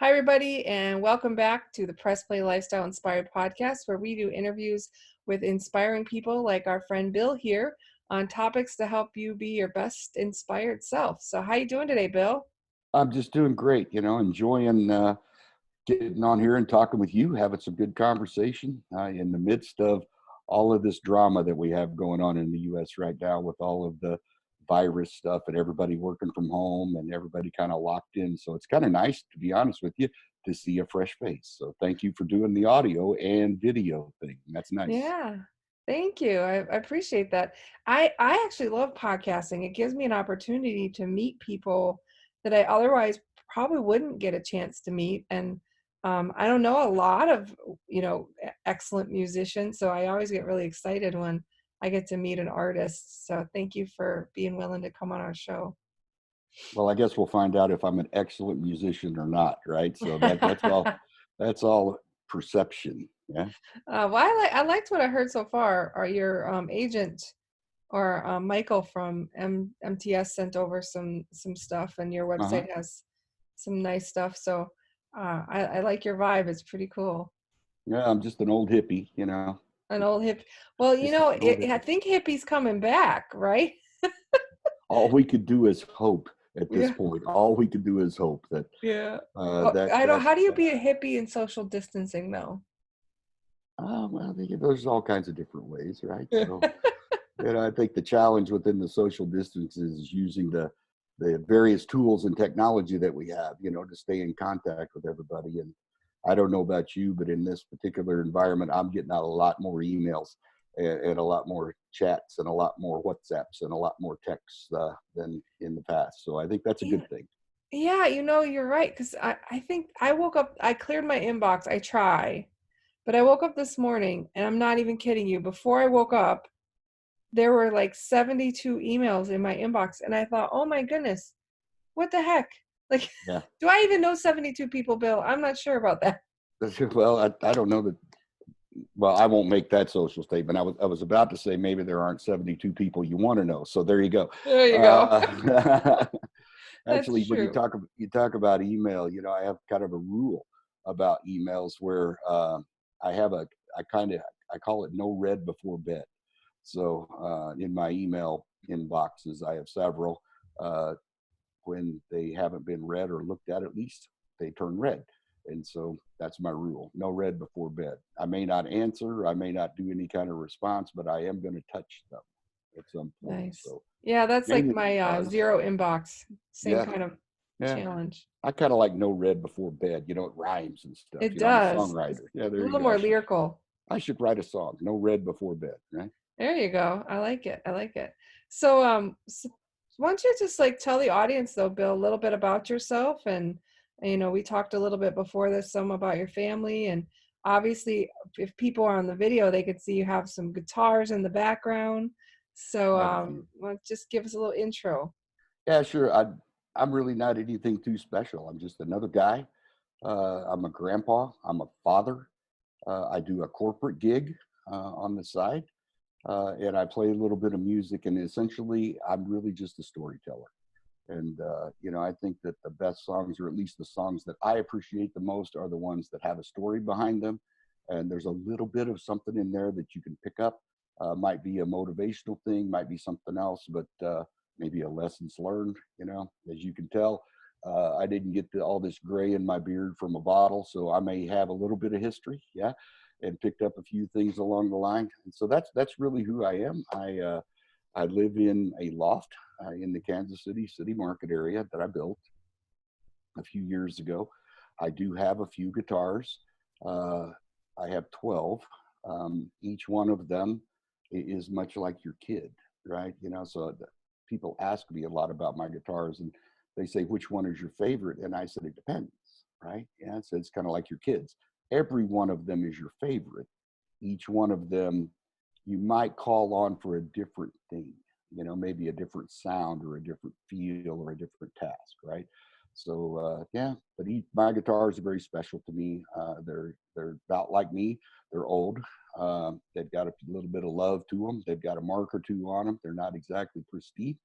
Hi, everybody, and welcome back to the Press Play Lifestyle Inspired podcast, where we do interviews with inspiring people like our friend Bill here on topics to help you be your best inspired self. So, how you doing today, Bill? I'm just doing great, enjoying getting on here and talking with you, having some good conversation in the midst of all of this drama that we have going on in the U.S. right now with all of the virus stuff and everybody working from home and everybody kind of locked in. So it's kind of nice, to be honest with you, to see a fresh face. So thank you for doing the audio and video thing. That's nice. Yeah, thank you. I appreciate that. I actually love podcasting. It gives me an opportunity to meet people that I otherwise probably wouldn't get a chance to meet. And I don't know a lot of, excellent musicians. So I always get really excited when I get to meet an artist. So thank you for being willing to come on our show. Well, I guess we'll find out if I'm an excellent musician or not, right? So that's all perception. Yeah. Well, I liked what I heard so far. Are your agent or Michael from MTS sent over some stuff, and your Uh-huh. website has some nice stuff. So I like your vibe. It's pretty cool. Yeah, I'm just an old hippie. An old hip. Well, Just an old I hippie. think hippie's coming back, right? All we could do is hope at this Yeah, point. All we could do is hope that yeah. Well, that I don't. that How do you be a hippie in social distancing, though? well, there's all kinds of different ways, right? Yeah. So, I think the challenge within the social distance is using the various tools and technology that we have, to stay in contact with everybody. And I don't know about you, but in this particular environment, I'm getting out a lot more emails and a lot more chats and a lot more WhatsApps and a lot more texts than in the past. So I think that's a Yeah, good thing. yeah. You're right. Because I think I woke up. I cleared my inbox. I try, but I woke up this morning, and I'm not even kidding you. Before I woke up, there were like 72 emails in my inbox, and I thought, oh my goodness, what the heck? Like, Yeah. do I even know 72 people, Bill? I'm not sure about that. Well, I don't know that. Well, I won't make that social statement. I was about to say maybe there aren't 72 people you want to know. So there you go. There you go. Uh, That's Actually, when true. you talk about email, I have kind of a rule about emails where I have I call it no read before bed. So in my email inboxes, I have several. Uh, when they haven't been read or looked at least they turn red. And so that's my rule. No read before bed. I may not answer, I may not do any kind of response, but I am going to touch them at some point. Nice. So Yeah, that's like maybe my because, zero inbox. Same yeah, kind of yeah. challenge. I kind of like no read before bed. It rhymes and stuff. It I'm a does. It's songwriter. Yeah, a there you little go. more lyrical. I should write a song. No read before bed, right? There you go. I like it. I like it. So, why don't you just like tell the audience though, Bill, a little bit about yourself and we talked a little bit before this, some about your family, and obviously if people are on the video, they could see you have some guitars in the background. So, I have a few. just give us a little intro. Yeah, sure. I'm really not anything too special. I'm just another guy. I'm a grandpa. I'm a father. I do a corporate gig on the side, and I play a little bit of music. And essentially, I'm really just a storyteller. And I think that the best songs, or at least the songs that I appreciate the most, are the ones that have a story behind them. And there's a little bit of something in there that you can pick up. Might be a motivational thing, might be something else, but maybe a lessons learned. As you can tell, I didn't get all this gray in my beard from a bottle, so I may have a little bit of history, yeah, and picked up a few things along the line. And so that's really who I am. I live in a loft in the Kansas City market area that I built a few years ago. I do have a few guitars. Uh, I have 12. Each one of them is much like your kid, right? So people ask me a lot about my guitars, and they say, which one is your favorite? And I said, it depends, right? Yeah, so it's kind of like your kids. Every one of them is your favorite. Each one of them you might call on for a different thing, maybe a different sound or a different feel or a different task, right? So yeah, but my guitars are very special to me. They're about like me. They're old. They've got a little bit of love to them. They've got a mark or two on them. They're not exactly pristine,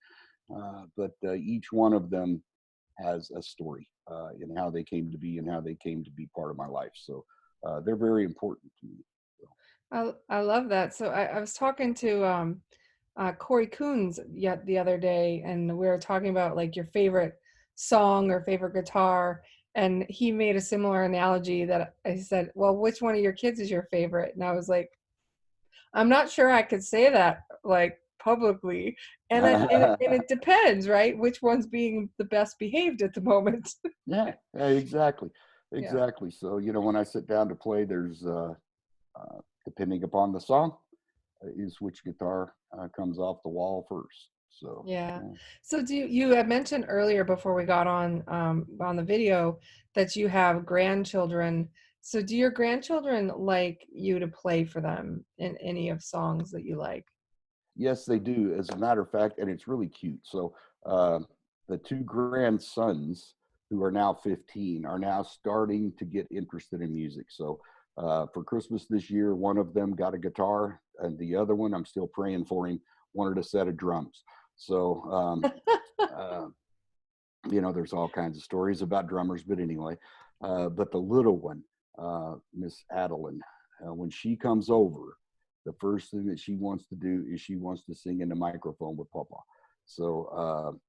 but each one of them has a story in how they came to be and how they came to be part of my life. So they're very important to me. So, I love that. So I was talking to Corey Coons yet the other day, and we were talking about like your favorite song or favorite guitar, and he made a similar analogy that I said, "Well, which one of your kids is your favorite?" And I was like, "I'm not sure I could say that like publicly." And it depends, right? Which one's being the best behaved at the moment? yeah, exactly, Yeah. exactly. So when I sit down to play, there's depending upon the song, is which guitar comes off the wall first. So Yeah. yeah. So you had mentioned earlier before we got on the video that you have grandchildren. So do your grandchildren like you to play for them in any of songs that you like? Yes, they do. As a matter of fact, and it's really cute. So uh, the two grandsons, who are now 15, are now starting to get interested in music. So for Christmas this year, one of them got a guitar, and the other one, I'm still praying for him, wanted a set of drums. So uh, there's all kinds of stories about drummers, but anyway. But the little one, Miss Adeline, when she comes over, the first thing that she wants to do is she wants to sing in the microphone with Papa. So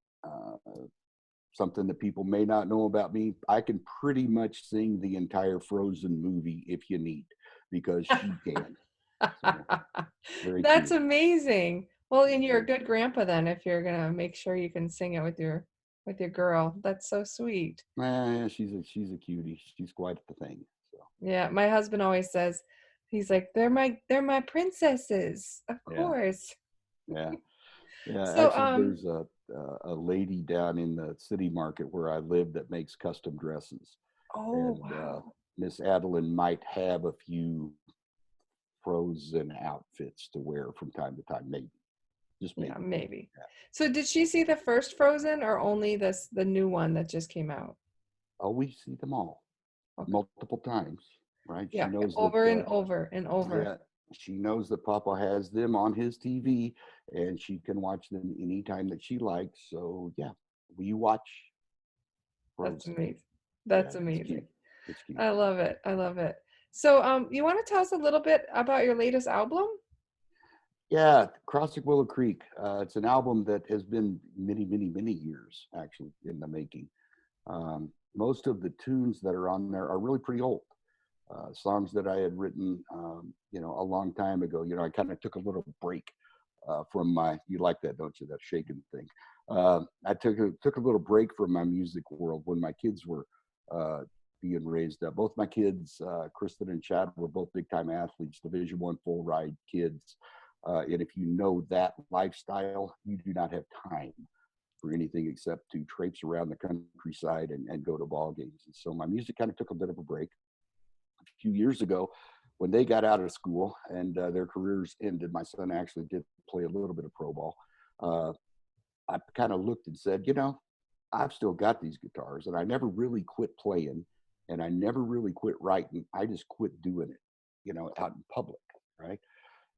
something that people may not know about me, I can pretty much sing the entire Frozen movie if you need, because she can. So very That's cute. amazing. Well, and you're a Very good cute. grandpa then if you're gonna make sure you can sing it with your girl. That's so sweet. She's a cutie. She's quite the thing. So Yeah, my husband always says, he's like, they're my princesses, of yeah, course. yeah. Yeah, So, actually, there's a lady down in the city market where I live that makes custom dresses, oh and wow. Miss Adeline might have a few frozen outfits to wear from time to time, maybe, just Yeah, maybe. maybe. Yeah. So did she see the first Frozen or only the new one that just came out? Oh, we see them all Okay. multiple times, right? She Yeah, knows that. over and over and over. Yeah, she knows that Papa has them on his TV, and she can watch them anytime that she likes. So yeah, we watch That's Frozen. amazing. Yeah, That's it's cute. amazing. It's cute. I love it. I love it. So, you want to tell us a little bit about your latest album? Yeah, Crossing Willow Creek. It's an album that has been many, many, many years actually in the making. Most of the tunes that are on there are really pretty old. Songs that I had written, a long time ago. I kind of took a little break from my. You like that, don't you? That shaking thing. I took a little break from my music world when my kids were being raised up. Both my kids, Kristen and Chad, were both big time athletes, Division I full ride kids. And if you know that lifestyle, you do not have time for anything except to traipse around the countryside and go to ball games. And so my music kind of took a bit of a break. A few years ago, when they got out of school and their careers ended, my son actually did play a little bit of pro ball. Uh, I kind of looked and said, I've still got these guitars, and I never really quit playing, and I never really quit writing. I just quit doing it, out in public, right?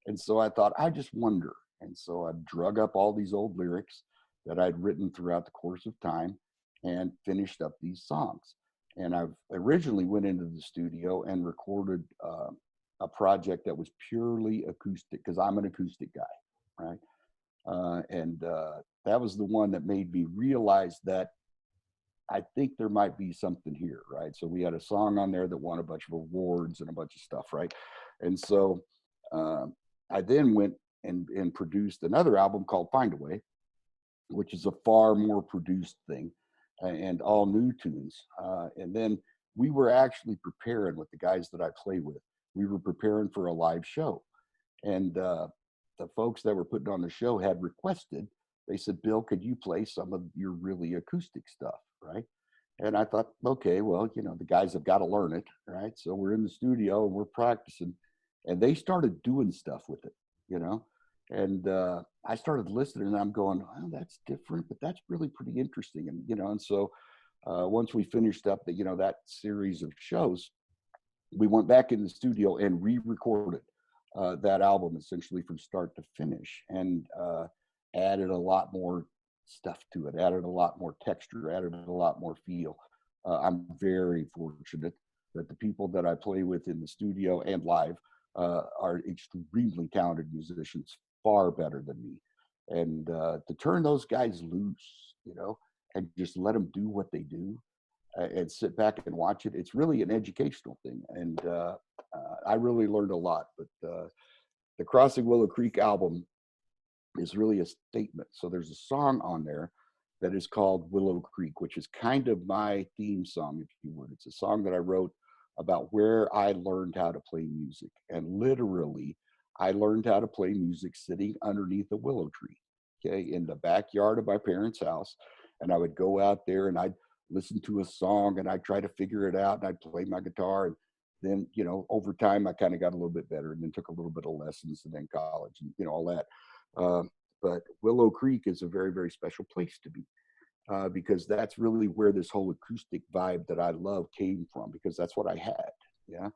And so I thought, I just wonder. And so I drug up all these old lyrics that I'd written throughout the course of time and finished up these songs. And I've originally went into the studio and recorded a project that was purely acoustic because I'm an acoustic guy, right? And that was the one that made me realize that I think there might be something here, right? So we had a song on there that won a bunch of awards and a bunch of stuff, right? And so uh, I then went and produced another album called Find a Way, which is a far more produced thing and all new tunes. And then we were actually preparing with the guys that I play with. We were preparing for a live show. And the folks that were putting on the show had requested, they said, Bill, could you play some of your really acoustic stuff? Right. And I thought, okay, well, the guys have got to learn it. Right. So we're in the studio and we're practicing. And they started doing stuff with it, you know. And I started listening and I'm going, oh, that's different, but that's really pretty interesting. And so once we finished up that series of shows, we went back in the studio and re-recorded that album essentially from start to finish and added a lot more stuff to it, added a lot more texture, added a lot more feel. I'm very fortunate that the people that I play with in the studio and live are extremely talented musicians, far better than me. And to turn those guys loose, and just let them do what they do and sit back and watch it, it's really an educational thing. And I really learned a lot. But the Crossing Willow Creek album is really a statement. So there's a song on there that is called Willow Creek, which is kind of my theme song, if you would. It's a song that I wrote about where I learned how to play music. And literally, I learned how to play music sitting underneath a willow tree, okay, in the backyard of my parents' house. And I would go out there and I'd listen to a song and I'd try to figure it out and I'd play my guitar. And then, over time, I kind of got a little bit better and then took a little bit of lessons and then college and, all that. But Willow Creek is a very, very special place to be because that's really where this whole acoustic vibe that I love came from, because that's what I had. Yeah.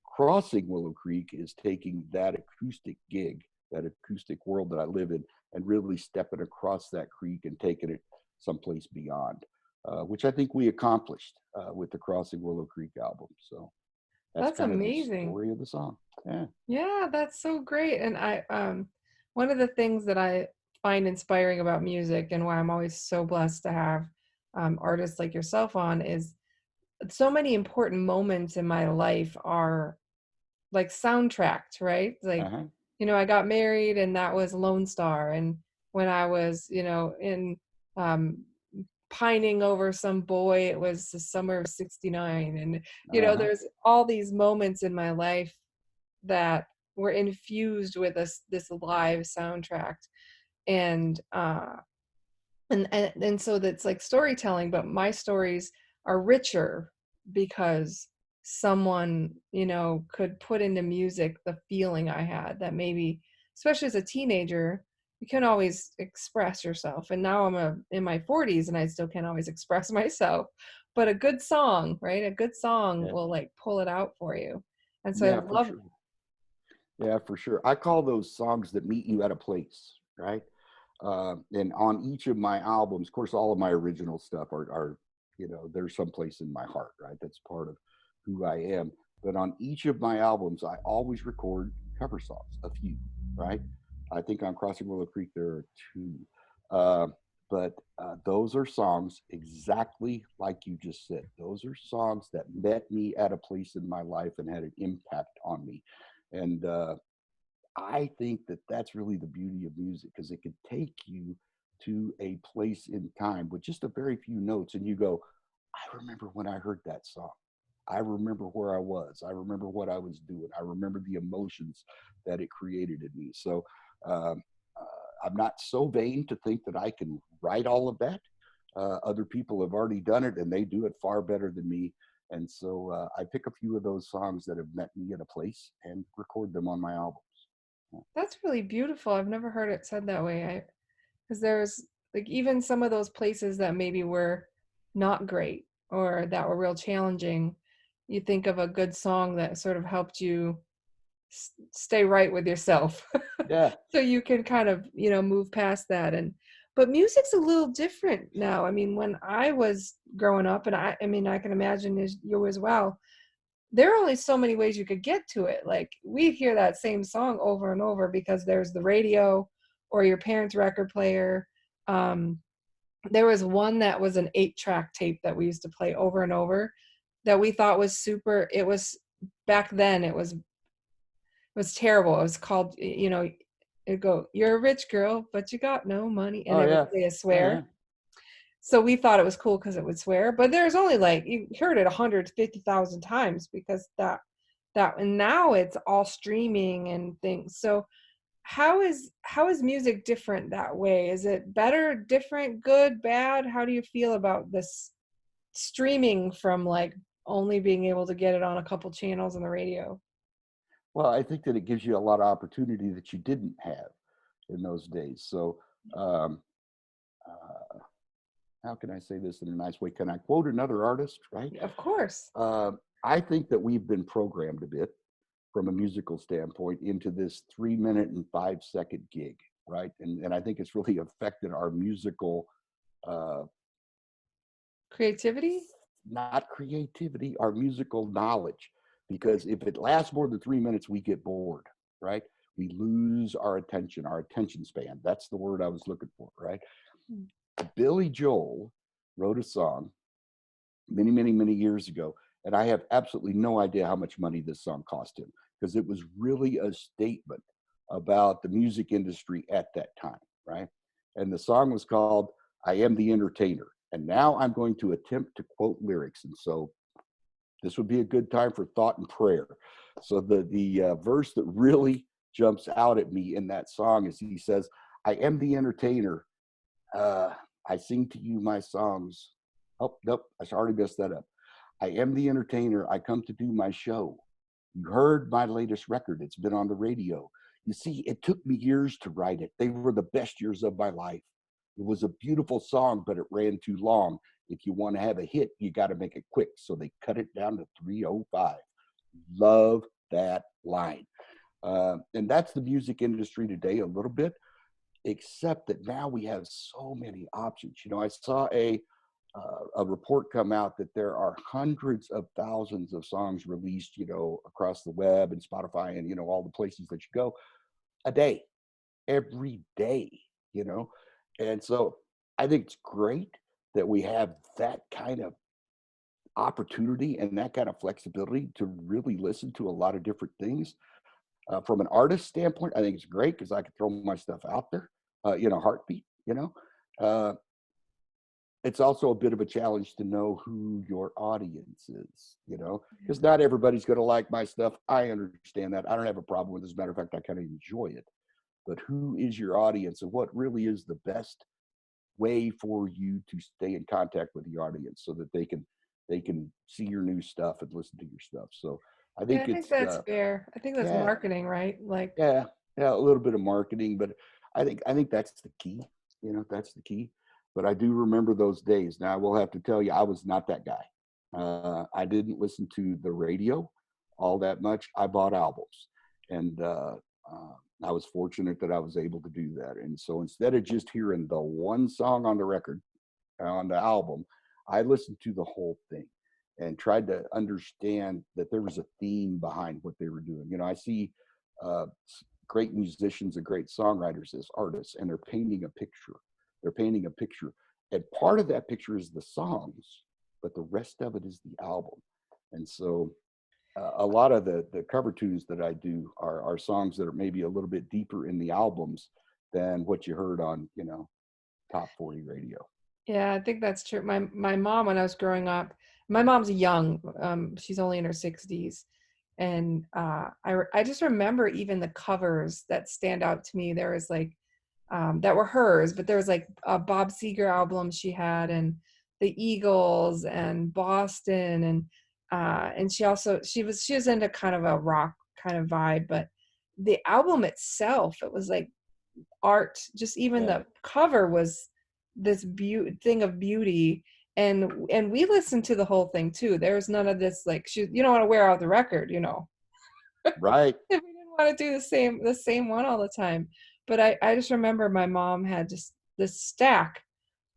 Crossing Willow Creek is taking that acoustic gig, that acoustic world that I live in, and really stepping across that creek and taking it someplace beyond, which I think we accomplished with the Crossing Willow Creek album. So that's That's kind of the amazing. story of the song. Yeah. Yeah, that's so great. And one of the things that I find inspiring about music and why I'm always so blessed to have artists like yourself on is so many important moments in my life are like soundtracked, right? Like, Uh-huh. I got married and that was Lone Star. And when I was, in um, pining over some boy, it was the summer of '69. And, Uh-huh. there's all these moments in my life that were infused with this live soundtrack. And and so that's like storytelling, but my stories are richer because someone could put into music the feeling I had, that maybe especially as a teenager you can't always express yourself. And now in my 40s and I still can't always express myself, but a good song, right, a good song Yeah. will like pull it out for you. And so I Yeah, for love. sure. Yeah, for sure. I call those songs that meet you at a place, right? And on each of my albums, of course, all of my original stuff are there's someplace in my heart, right? That's part of who I am. But on each of my albums, I always record cover songs, a few, right? I think on Crossing Willow Creek, there are two. Uh, but those are songs exactly like you just said. Those are songs that met me at a place in my life and had an impact on me. And I think that that's really the beauty of music, because it can take you to a place in time with just a very few notes, and you go, I remember when I heard that song. I remember where I was. I remember what I was doing. I remember the emotions that it created in me. So um, I'm not so vain to think that I can write all of that. Other people have already done it, and they do it far better than me. And so I pick a few of those songs that have met me at a place and record them on my albums. That's really beautiful. I've never heard it said that way. Because there's like even some of those places that maybe were not great or that were real challenging, you think of a good song that sort of helped you stay right with yourself. Yeah. So you can kind of, move past that. And but music's a little different now. I mean, when I was growing up, and I mean, I can imagine as you as well, there are only so many ways you could get to it. Like we hear that same song over and over because there's the radio or your parents' record player. Um, there was one that was an 8-track tape that we used to play over and over that we thought was super. It was back then. It was terrible. It was called, it'd go, "You're a rich girl, but you got no money," and Oh it would yeah. say a Oh yeah. swear. So we thought it was cool because it would swear, but there's only like you heard it 150,000 times because and now it's all streaming and things. So how is music different that way? Is it better, different, good, bad? How do you feel about this streaming from like only being able to get it on a couple channels on the radio? Well, I think that it gives you a lot of opportunity that you didn't have in those days. So, um, uh, how can I say this in a nice way? Can I quote another artist, right? Of course. I think that we've been programmed a bit from a musical standpoint into this 3 minute and 5 second gig. right? And I think it's really affected our musical, uh, Creativity? not creativity, our musical knowledge. Because if it lasts more than 3 minutes, we get bored, right? We lose our attention span. That's the word I was looking for, right? Mm. Billy Joel wrote a song many, many, many years ago, and I have absolutely no idea how much money this song cost him because it was really a statement about the music industry at that time, right? And the song was called I Am the Entertainer. And now I'm going to attempt to quote lyrics. And so this would be a good time for thought and prayer. So the verse that really jumps out at me in that song is he says, I am the entertainer. Uh, I sing to you my songs. Oh, nope, I already messed that up. I am the entertainer. I come to do my show. You heard my latest record. It's been on the radio. You see, it took me years to write it. They were the best years of my life. It was a beautiful song, but it ran too long. If you want to have a hit, you got to make it quick. So they cut it down to 3:05. Love that line. And that's the music industry today a little bit, except that now we have so many options. You know, I saw a report come out that there are hundreds of thousands of songs released, you know, across the web and Spotify and, you know, all the places that you go a day, every day, you know. And so I think it's great that we have that kind of opportunity and that kind of flexibility to really listen to a lot of different things. From an artist standpoint, I think it's great because I can throw my stuff out there in a heartbeat, you know. Uh, it's also a bit of a challenge to know who your audience is, you know, because not everybody's going to like my stuff. I understand that. I don't have a problem with it. As a matter of fact, I kind of enjoy it. But who is your audience and what really is the best way for you to stay in contact with the audience so that they can see your new stuff and listen to your stuff. So I Yeah, think I think it's that's fair. I think that's yeah, marketing, right? Like, yeah, yeah, a little bit of marketing, but I think that's the key. You know, that's the key. But I do remember those days. Now I will have to tell you, I was not that guy. I didn't listen to the radio all that much. I bought albums, and I was fortunate that I was able to do that. And so instead of just hearing the one song on the record on the album, I listened to the whole thing and tried to understand that there was a theme behind what they were doing. You know, I see uh, great musicians and great songwriters as artists, and they're painting a picture. They're painting a picture, and part of that picture is the songs, but the rest of it is the album. And so, a lot of the cover tunes that I do are songs that are maybe a little bit deeper in the albums than what you heard on, you know, top 40 radio. yeah, I think that's true. My mom, when I was growing up, my mom's young. She's only in her 60s, and I just remember even the covers that stand out to me. There was like that were hers, but there was like a Bob Seger album she had, and the Eagles, and Boston, and she was into kind of a rock kind of vibe, but the album itself, it was like art. Just even Yeah, the cover was this thing of beauty, and we listened to the whole thing too. There was none of this like you don't want to wear out the record, right. if we didn't want to do the same one all the time. But I just remember my mom had just this stack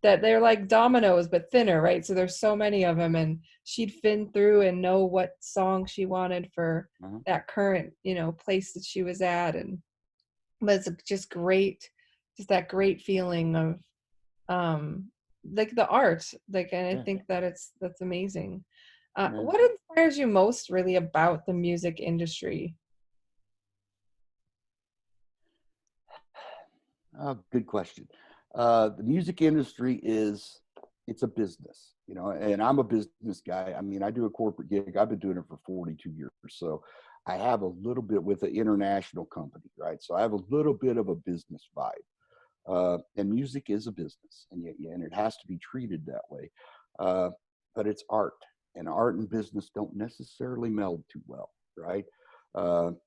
that they're like dominoes but thinner, right? So there's so many of them, and she'd fin through and know what song she wanted for Uh-huh. that current, place that she was at. And but it's just great, just that great feeling of like the art, like, and I Yeah, think that's amazing. yeah. What inspires you most really about the music industry? Good question. The music industry it's a business, you know, and I'm a business guy. I mean, I do a corporate gig. I've been doing it for 42 years. So I have a little bit with an international company, right? So I have a little bit of a business vibe. And music is a business, and it has to be treated that way. Uh, but it's art, and art and business don't necessarily meld too well, right?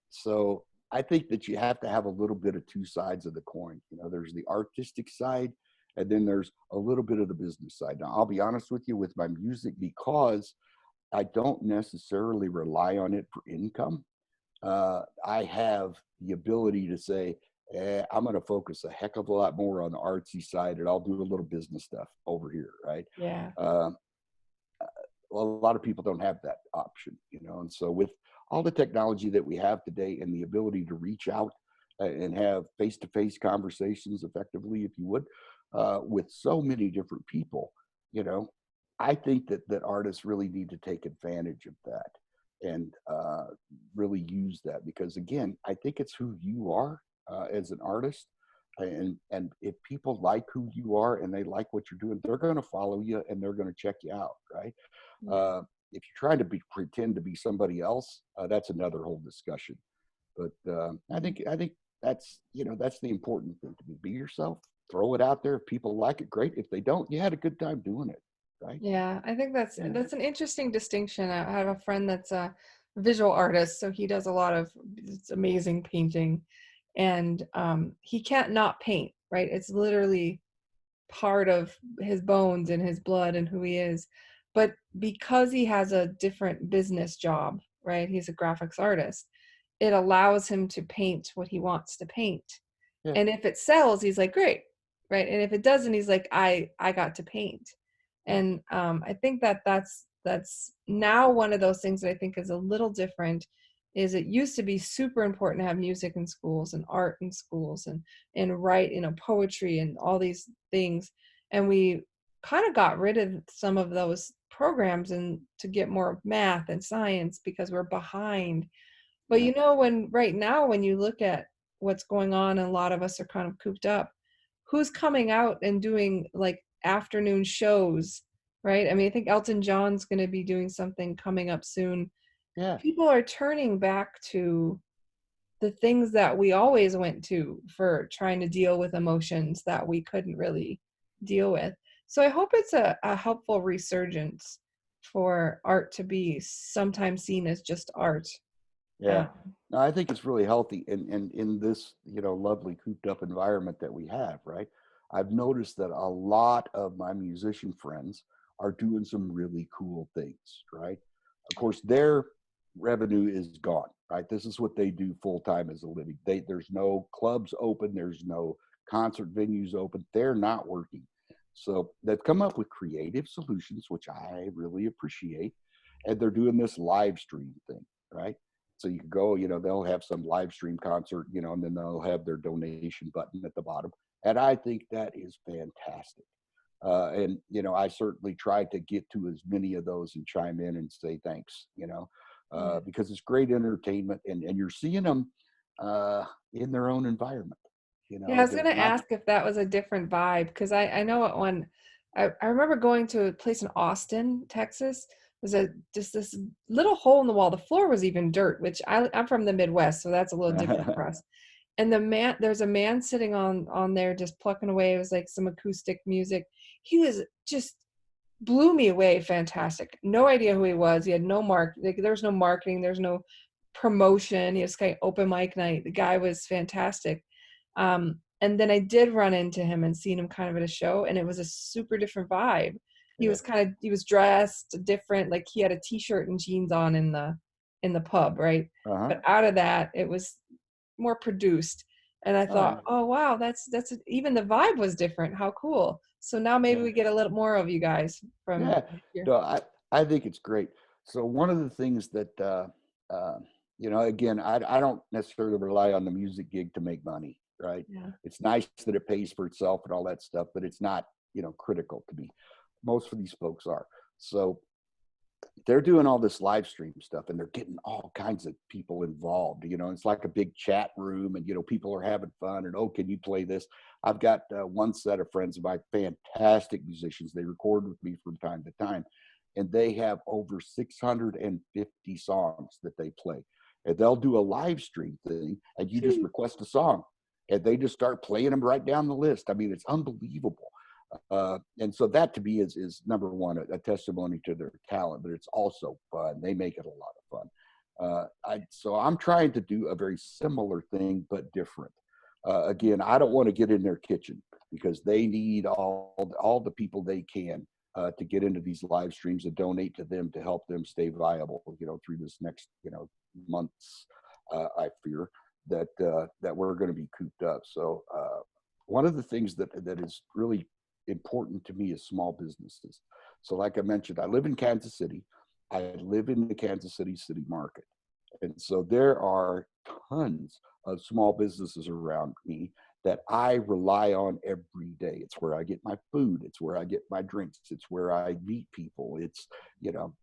So I think that you have to have a little bit of two sides of the coin. You know, there's the artistic side, and then there's a little bit of the business side. Now, I'll be honest with you with my music because I don't necessarily rely on it for income. I have the ability to say, I'm going to focus a heck of a lot more on the artsy side, and I'll do a little business stuff over here, right? Yeah. Um, well, a lot of people don't have that option, and so with all the technology that we have today and the ability to reach out and have face-to-face conversations effectively, if you would, with so many different people, you know, I think that artists really need to take advantage of that and really use that, because again, I think it's who you are as an artist. And if people like who you are and they like what you're doing, they're going to follow you and they're going to check you out, right? Yeah. Uh, if you're trying to pretend to be somebody else, that's another whole discussion. But I think that's the important thing to be yourself. Throw it out there. If people like it, great. If they don't, you had a good time doing it, right? Yeah, I think Yeah, that's an interesting distinction. I have a friend that's a visual artist, so he does a lot of it's amazing painting, and he can't not paint, right? It's literally part of his bones and his blood and who he is. But because he has a different business job, right? He's a graphics artist. It allows him to paint what he wants to paint. yeah, And if it sells, he's like, great, right? And if it doesn't, he's like, I got to paint. yeah, And I think that's now one of those things that I think is a little different. Is it used to be super important to have music in schools and art in schools and write, poetry and all these things, and we kind of got rid of some of those programs and to get more math and science because we're behind. But yeah, when right now, when you look at what's going on, and a lot of us are kind of cooped up, who's coming out and doing like afternoon shows, right? I mean, I think Elton John's going to be doing something coming up soon. yeah. People are turning back to the things that we always went to for trying to deal with emotions that we couldn't really deal with. So I hope it's a helpful resurgence for art to be sometimes seen as just art. Yeah. Um, No, I think it's really healthy in this, lovely cooped up environment that we have, right? I've noticed that a lot of my musician friends are doing some really cool things, right? Of course, their revenue is gone, right? This is what they do full time as a living. There's no clubs open, there's no concert venues open. They're not working. So they've come up with creative solutions, which I really appreciate. And they're doing this live stream thing, right? So you can go, they'll have some live stream concert, and then they'll have their donation button at the bottom. And I think that is fantastic. And I certainly try to get to as many of those and chime in and say thanks, yeah. because it's great entertainment and you're seeing them in their own environment. Yeah, I was They're gonna not, ask if that was a different vibe because I know at one I remember going to a place in Austin, Texas. There's a just this little hole in the wall. The floor was even dirt, which I'm from the Midwest, so that's a little different for us. And there's a man sitting on there just plucking away. It was like some acoustic music. He was just blew me away, fantastic. No idea who he was. He had no like there was no marketing, there's no promotion. He was kind of open mic night. The guy was fantastic. And then I did run into him and seen him kind of at a show, and it was a super different vibe. yeah, He was dressed different, like he had a t-shirt and jeans on in the pub, right? uh-huh. But out of that, it was more produced. And I Oh, thought, oh wow, even the vibe was different. How cool. So now maybe yeah. we get a little more of you guys from Yeah, here. no, I think it's great. So one of the things that again, I don't necessarily rely on the music gig to make money, right? Yeah. It's nice that it pays for itself and all that stuff, but it's not, critical to me. Most of these folks are. So they're doing all this live stream stuff and they're getting all kinds of people involved. It's like a big chat room and, people are having fun and, oh, can you play this? I've got one set of friends of mine, fantastic musicians. They record with me from time to time and they have over 650 songs that they play. And they'll do a live stream thing and you just Gee. request a song and they just start playing them right down the list. I mean, it's unbelievable. And so that to me is number one, a testimony to their talent, but it's also fun. They make it a lot of fun. So I'm trying to do a very similar thing, but different. Again, I don't want to get in their kitchen because they need all the people they can to get into these live streams and donate to them to help them stay viable, through this next, months, I fear. that we're going to be cooped up. So one of the things that is really important to me is small businesses. So like I mentioned, I live in Kansas City. I live in the Kansas City city market. And so there are tons of small businesses around me that I rely on every day. It's where I get my food. It's where I get my drinks. It's where I meet people. It's,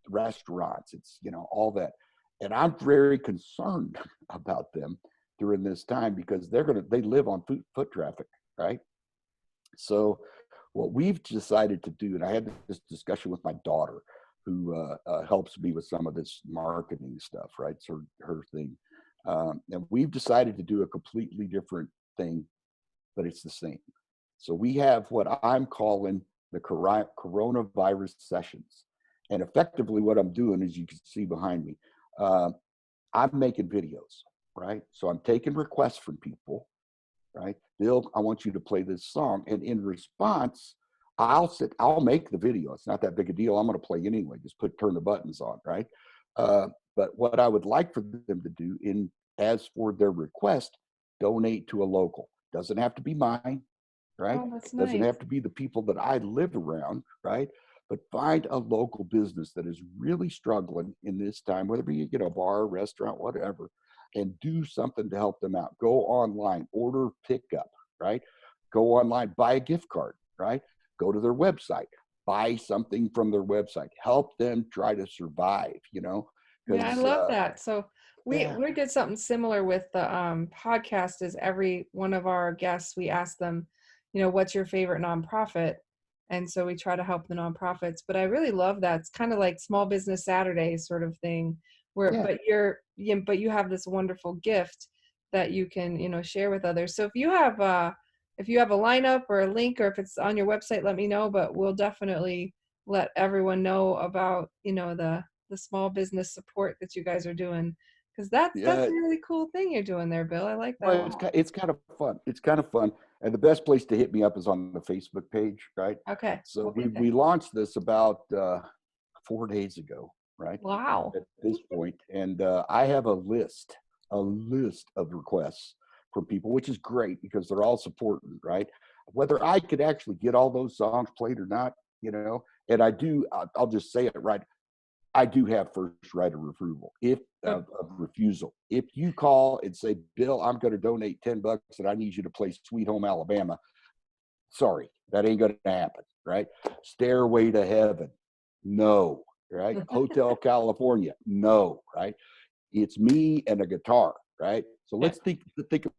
restaurants. It's, all that. And I'm very concerned about them during this time because they live on foot traffic, right? So what we've decided to do, and I had this discussion with my daughter, who helps me with some of this marketing stuff, right? It's her thing. And we've decided to do a completely different thing, but it's the same. So we have what I'm calling the coronavirus sessions. And effectively what I'm doing, as you can see behind me, I'm making videos, right? So I'm taking requests from people, right? Bill, I want you to play this song. And in response, I'll make the video. It's not that big a deal. I'm going to play anyway. Just turn the buttons on, right? But what I would like for them to do as for their request, donate to a local. Doesn't have to be mine, right? Oh, that's Doesn't nice. have to be the people that I live around, right? But find a local business that is really struggling in this time, whether it be, a bar, restaurant, whatever, and do something to help them out. Go online, order pickup, right? Go online, buy a gift card, right? Go to their website, buy something from their website, help them try to survive, Yeah, I because, love that. So we yeah, we did something similar with the podcast. Is every one of our guests, we ask them, what's your favorite nonprofit? And so we try to help the nonprofits. But I really love that. It's kind of like Small Business Saturdays sort of thing, where yeah, but you have this wonderful gift that you can, share with others. So if you have a lineup or a link, or if it's on your website, let me know. But we'll definitely let everyone know about, the small business support that you guys are doing, because that's yeah. a really cool thing you're doing there, Bill. I like that a Well, lot. it's kind of fun. It's kind of fun, and the best place to hit me up is on the Facebook page, right? Okay, So we'll we get that. we launched this about 4 days ago, right? Wow. At this point, and I have a list of requests from people, which is great because they're all supporting, right? Whether I could actually get all those songs played or not, and I do. I'll just say it right. I do have first right of approval, if Good. of refusal. If you call and say, Bill, I'm going to donate $10 and I need you to play Sweet Home Alabama, sorry, that ain't going to happen, right? Stairway to Heaven, no, right? Hotel California, no, right? It's me and a guitar, right? So Yeah. let's think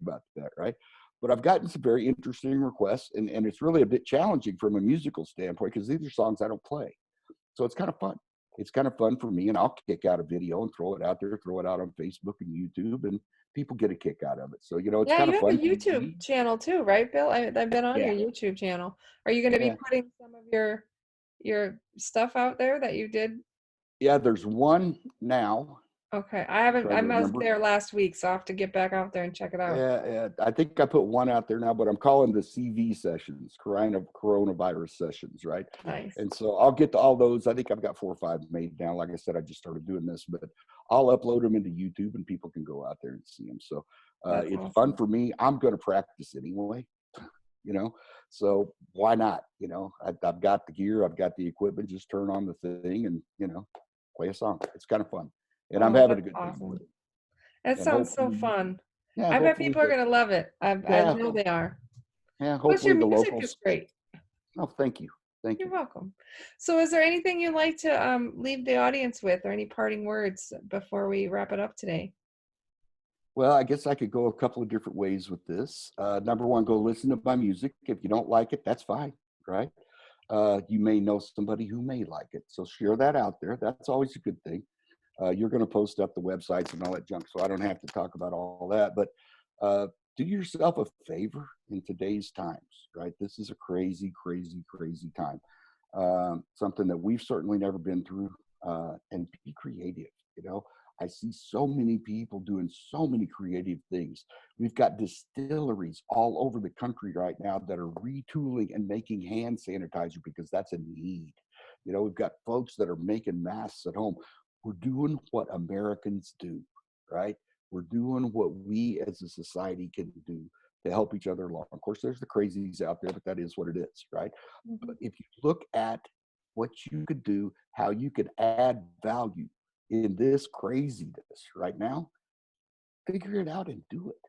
about that, right? But I've gotten some very interesting requests, and it's really a bit challenging from a musical standpoint because these are songs I don't play. So it's kind of fun. It's kind of fun for me, and I'll kick out a video and throw it out there, throw it out on Facebook and YouTube, and people get a kick out of it. So it's Yeah, kind you of have a fun for YouTube me. channel too, right, Bill? I've been on Yeah, your YouTube channel. Are you going to be yeah, putting some of your stuff out there that you did? yeah. There's one now. Okay, I'm I trying to was remember. there last week, so I'll have to get back out there and check it out. Yeah, yeah. I think I put one out there now, but I'm calling the CV sessions, coronavirus sessions, right? Nice. And so I'll get to all those. I think I've got 4 or 5 made now. Like I said, I just started doing this, but I'll upload them into YouTube and people can go out there and see them. So That's it's fun awesome. for me. I'm going to practice anyway, you know, so why not? I've got the gear, I've got the equipment, just turn on the thing and, play a song. It's kind of fun. And I'm Oh, having a that's good time with awesome. it. That And sounds so hopefully, fun. yeah, I bet hopefully people are the, gonna love it. I yeah, know they are. yeah, Plus, your hopefully the music is locals. great. Oh, thank you. Thank You're you. welcome. So, is there anything you'd like to leave the audience with, or any parting words before we wrap it up today? Well, I guess I could go a couple of different ways with this. Number one, go listen to my music. If you don't like it, that's fine, right? You may know somebody who may like it. So share that out there. That's always a good thing. You're going to post up the websites and all that junk, so I don't have to talk about all that. But do yourself a favor in today's times, right? This is a crazy, crazy, crazy time. Something that we've certainly never been through. And be creative. You know, I see so many people doing so many creative things. We've got distilleries all over the country right now that are retooling and making hand sanitizer because that's a need. We've got folks that are making masks at home. We're doing what Americans do, right? We're doing what we as a society can do to help each other along. Of course, there's the crazies out there, but that is what it is, right? Mhm. But if you look at what you could do, how you could add value in this craziness right now, figure it out and do it.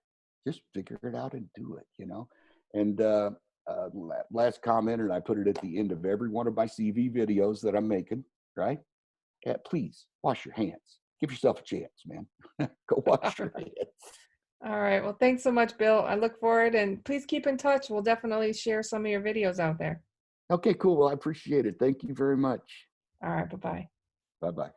Just figure it out and do it, you know? And last comment, and I put it at the end of every one of my CV videos that I'm making, right? Yeah, please wash your hands. Give yourself a chance, man. Go All wash your right. hands. All right. Well, thanks so much, Bill. I look forward, and please keep in touch. We'll definitely share some of your videos out there. Okay, cool. Well, I appreciate it. Thank you very much. All right. Bye-bye. Bye bye.